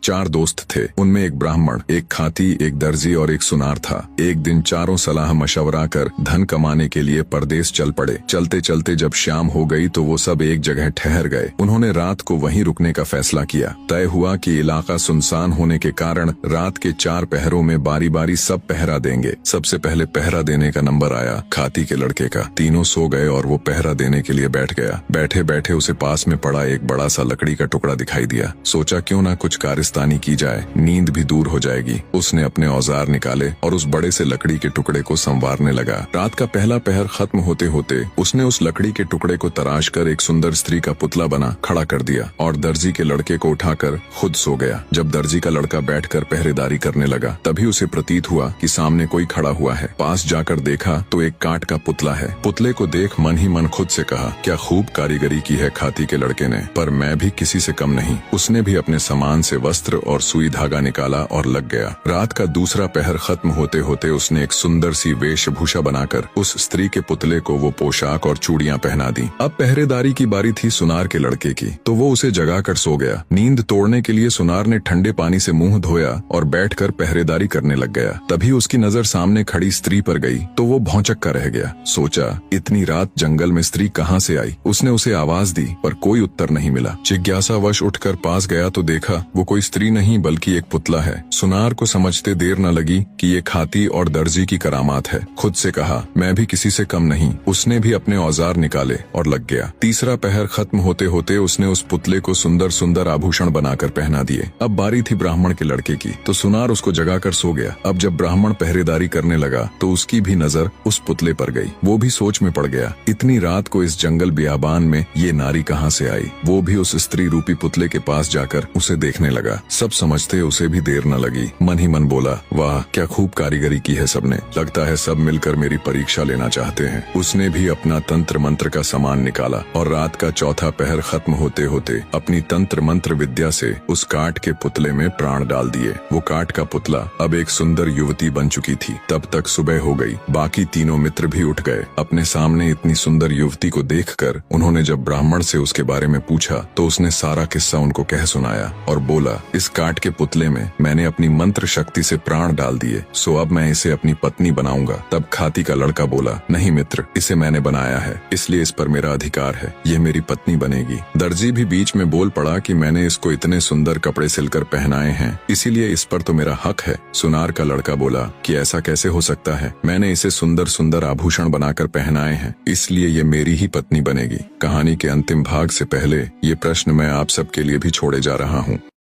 4 दोस्त थे। उनमें एक ब्राह्मण, एक खाती, एक दर्जी और एक सुनार था। एक दिन चारों सलाह मशवरा कर धन कमाने के लिए परदेश चल पड़े। चलते चलते जब शाम हो गई तो वो सब एक जगह ठहर गए। उन्होंने रात को वहीं रुकने का फैसला किया। तय हुआ कि इलाका सुनसान होने के कारण रात के 4 पहरों में बारी बारी सब पहरा देंगे। सबसे पहले पहरा देने का नंबर आया खाती के लड़के का। तीनों सो गए और वो पहरा देने के लिए बैठ गया। बैठे बैठे उसे पास में पड़ा एक बड़ा सा लकड़ी का टुकड़ा दिखाई दिया। सोचा क्यों ना कुछ कारस्तानी की जाए, नींद भी दूर हो जाएगी। उसने अपने औजार निकाले और उस बड़े से लकड़ी के टुकड़े को संवारने लगा। रात का पहला पहर खत्म होते होते उसने उस लकड़ी के टुकड़े को तराश कर एक सुंदर स्त्री का पुतला बना खड़ा कर दिया और दर्जी के लड़के को उठाकर खुद सो गया। जब दर्जी का लड़का बैठकर पहरेदारी करने लगा तभी उसे प्रतीत हुआ कि सामने कोई खड़ा हुआ है। पास जाकर देखा तो एक काठ का पुतला है। पुतले को देख मन ही मन खुद से कहा, क्या खूब कारीगरी की है खाती के लड़के ने, पर मैं भी किसी से कम नहीं। उसने भी अपने सामान से वस्त्र और सुई धागा निकाला और लग गया। रात का दूसरा पहर खत्म होते होते उसने एक सुंदर सी वेशभूषा बनाकर उस स्त्री के पुतले को वो पोशाक और चूड़ियां पहना दी। अब पहरेदारी की बारी थी सुनार के लड़के की, तो वो उसे जगाकर सो गया। नींद तोड़ने के लिए सुनार ने ठंडे पानी से मुंह धोया और बैठकर पहरेदारी करने लग गया। तभी उसकी नजर सामने खड़ी स्त्री पर गई तो वो भौंचक कर रह गया। सोचा इतनी रात जंगल में स्त्री कहाँ से आई। उसने उसे आवाज दी पर कोई उत्तर नहीं मिला। जिज्ञासावश उठकर पास गया तो देखा वो कोई स्त्री नहीं बल्कि एक पुतला है। सुनार को समझते देर न लगी कि ये खाती और दर्जी की करामात है। खुद से कहा, मैं भी किसी से कम नहीं। उसने भी अपने औजार निकाले और लग गया। तीसरा पहर खत्म होते होते उसने उस पुतले को सुंदर सुंदर आभूषण बनाकर पहना दिए। अब बारी थी ब्राह्मण के लड़के की, तो सुनार उसको जगाकर सो गया। अब जब ब्राह्मण पहरेदारी करने लगा तो उसकी भी नजर उस पुतले पर गई। वो भी सोच में पड़ गया, इतनी रात को इस जंगल बियाबान में ये नारी कहाँ से आई। वो भी उस स्त्री रूपी पुतले के पास जाकर उसे देखने लगा। सब समझते उसे भी देर न लगी। मन ही मन बोला, वाह क्या खूब कारीगरी की है सबने, लगता है सब मिलकर मेरी परीक्षा लेना चाहते हैं। उसने भी अपना तंत्र मंत्र का सामान निकाला और रात का चौथा पहर खत्म होते होते अपनी तंत्र मंत्र विद्या से उस काठ के पुतले में प्राण डाल दिए। वो काठ का पुतला अब एक सुंदर युवती बन चुकी थी। तब तक सुबह हो गई। बाकी तीनों मित्र भी उठ गए। अपने सामने इतनी सुंदर युवती को देखकर उन्होंने जब ब्राह्मण से उसके बारे में पूछा तो उसने सारा किस्सा उनको कह सुनाया और बोला, इस काठ के पुतले में मैंने अपनी मंत्र शक्ति से प्राण डाल दिए, सो अब मैं इसे अपनी पत्नी बनाऊंगा। तब खाती का लड़का बोला, नहीं मित्र, इसे मैंने बनाया है इसलिए इस पर मेरा अधिकार है, ये मेरी पत्नी बनेगी। दर्जी भी बीच में बोल पड़ा कि मैंने इसको इतने सुंदर कपड़े सिलकर पहनाए हैं इसीलिए इस पर तो मेरा हक है। सुनार का लड़का बोला कि ऐसा कैसे हो सकता है, मैंने इसे सुंदर सुंदर आभूषण बनाकर पहनाए हैं इसलिए ये मेरी ही पत्नी बनेगी। कहानी के अंतिम भाग से पहले ये प्रश्न मैं आप सबके लिए भी छोड़े जा रहा हूँ।